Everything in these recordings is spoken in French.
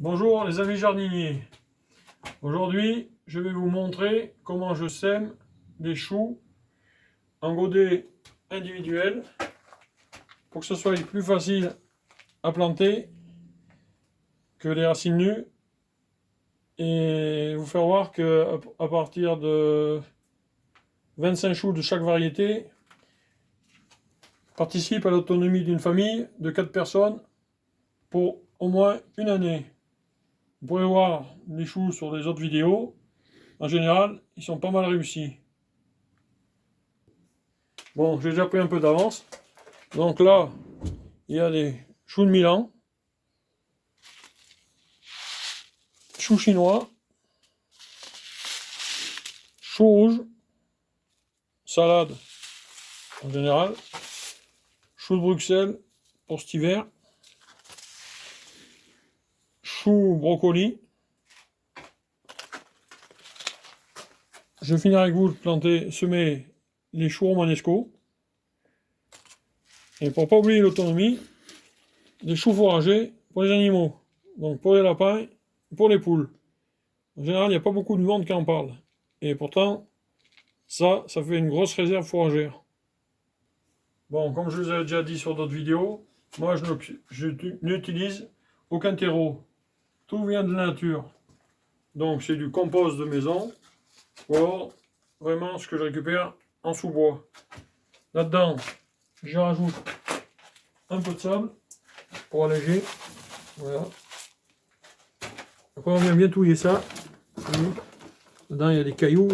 Bonjour les amis jardiniers. Aujourd'hui, je vais vous montrer comment je sème des choux en godet individuel pour que ce soit plus facile à planter que les racines nues et vous faire voir que à partir de 25 choux de chaque variété participent à l'autonomie d'une famille de 4 personnes pour au moins une année. Vous pouvez voir les choux sur les autres vidéos. En général, ils sont pas mal réussis. Bon, j'ai déjà pris un peu d'avance. Donc là, il y a des choux de Milan, choux chinois, choux rouges, salade en général, choux de Bruxelles pour cet hiver, choux brocoli. Je finirai avec vous de planter, semer les choux romanesco. Et pour ne pas oublier l'autonomie, des choux fourragers pour les animaux. Donc pour les lapins, pour les poules. En général, il n'y a pas beaucoup de monde qui en parle. Et pourtant, ça fait une grosse réserve fourragère. Bon, comme je vous ai déjà dit sur d'autres vidéos, moi je n'utilise aucun terreau. Tout vient de la nature. Donc c'est du compost de maison, ou alors vraiment ce que je récupère en sous-bois. Là-dedans, je rajoute un peu de sable pour alléger. Voilà. Après on vient bien touiller ça. Dedans il y a des cailloux,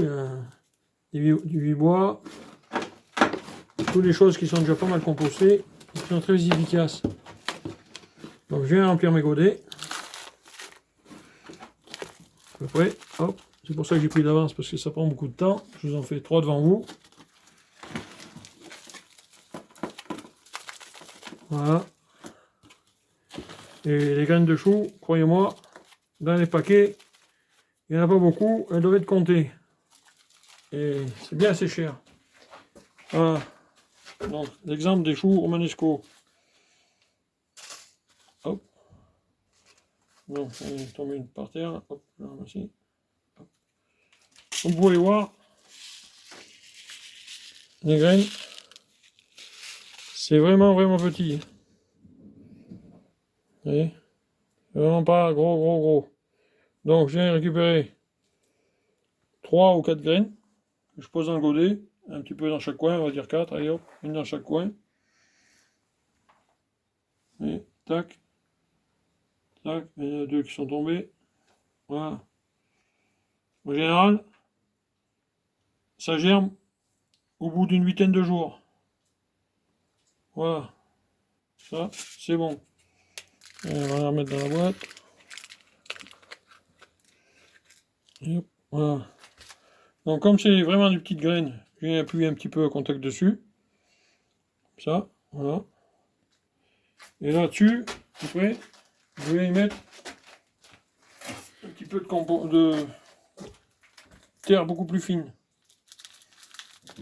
il y a du bois, toutes les choses qui sont déjà pas mal compostées, qui sont très efficaces. Donc je viens remplir mes godets. À peu près, hop, c'est pour ça que j'ai pris d'avance parce que ça prend beaucoup de temps. Je vous en fais 3 devant vous. Voilà. Et les graines de choux, croyez-moi, dans les paquets, il n'y en a pas beaucoup, elles doivent être comptées. Et c'est bien assez cher. Voilà. Donc, l'exemple des choux romanesco. Hop. Donc, il est tombé une par terre. Hop, je vais ramasser. Hop. Comme vous pouvez voir, les graines, c'est vraiment petit. Vous voyez, vraiment pas gros. Donc, je viens récupérer 3 ou 4 graines que je pose dans le godet, un petit peu dans chaque coin, on va dire 4, allez hop, une dans chaque coin. Et tac, tac, il y en a 2 qui sont tombés. Voilà. En général, ça germe au bout d'une 8aine de jours. Voilà. Ça, c'est bon. Et on va la remettre dans la boîte. Et hop, voilà. Donc comme c'est vraiment des petites graines, je viens appuyer un petit peu à contact dessus. Ça, voilà. Et là-dessus, après, je vais y mettre un petit peu de terre beaucoup plus fine.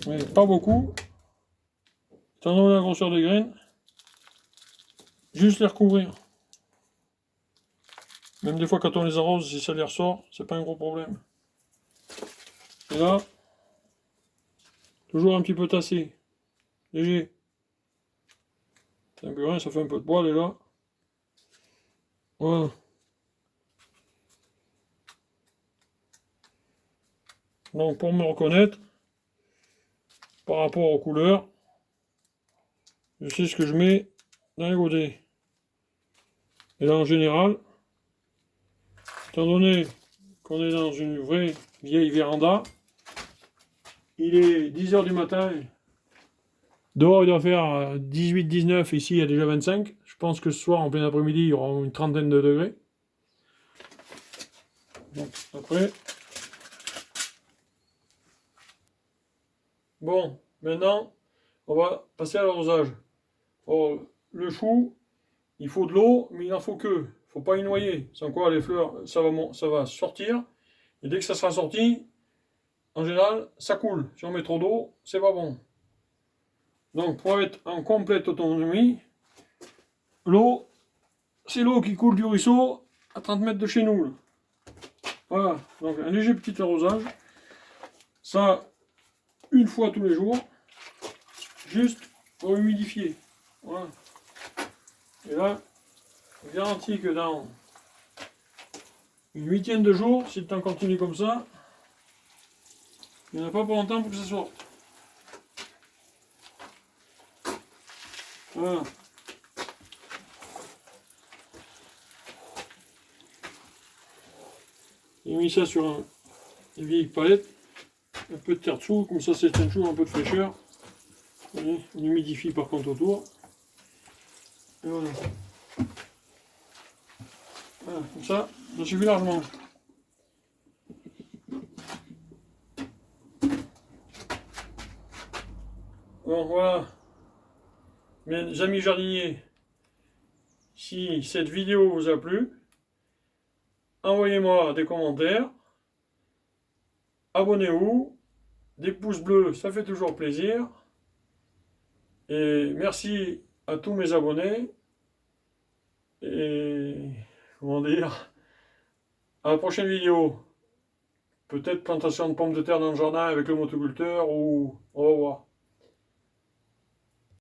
Mais pas beaucoup. Étant donné la grosseur des graines, juste les recouvrir. Même des fois quand on les arrose, si ça les ressort, c'est pas un gros problème. Et là, toujours un petit peu tassé, léger. C'est un peu rien, ça fait un peu de bois déjà. Voilà. Donc pour me reconnaître, par rapport aux couleurs, je sais ce que je mets dans les godets. Et là en général, étant donné qu'on est dans une vraie vieille véranda, il est 10 h du matin. Dehors il doit faire 18-19, ici il y a déjà 25. Je pense que ce soir en plein après-midi il y aura une trentaine de degrés. Donc après. Bon, maintenant on va passer à l'arrosage. Oh, le chou, il faut de l'eau, mais il n'en faut que. Il ne faut pas y noyer. Sans quoi les fleurs, ça va sortir. Et dès que ça sera sorti, en général, ça coule. Si on met trop d'eau, c'est pas bon. Donc pour être en complète autonomie, l'eau, c'est l'eau qui coule du ruisseau à 30 mètres de chez nous. Là. Voilà, donc un léger petit arrosage. Ça, une fois tous les jours, juste pour humidifier. Voilà. Et là, je garantis que dans une huitaine de jours, si le temps continue comme ça, il n'y en a pas pour longtemps pour que ça sorte. Voilà. J'ai mis ça sur une vieille palette, un peu de terre dessous, comme ça c'est toujours un peu de fraîcheur. Voyez, on humidifie par contre autour. Et voilà. Voilà, comme ça suffit largement. Bon voilà, mes amis jardiniers, si cette vidéo vous a plu, envoyez-moi des commentaires, abonnez-vous, des pouces bleus, ça fait toujours plaisir. Et merci à tous mes abonnés. Et comment dire, à la prochaine vidéo. Peut-être plantation de pommes de terre dans le jardin avec le motoculteur ou on va voir.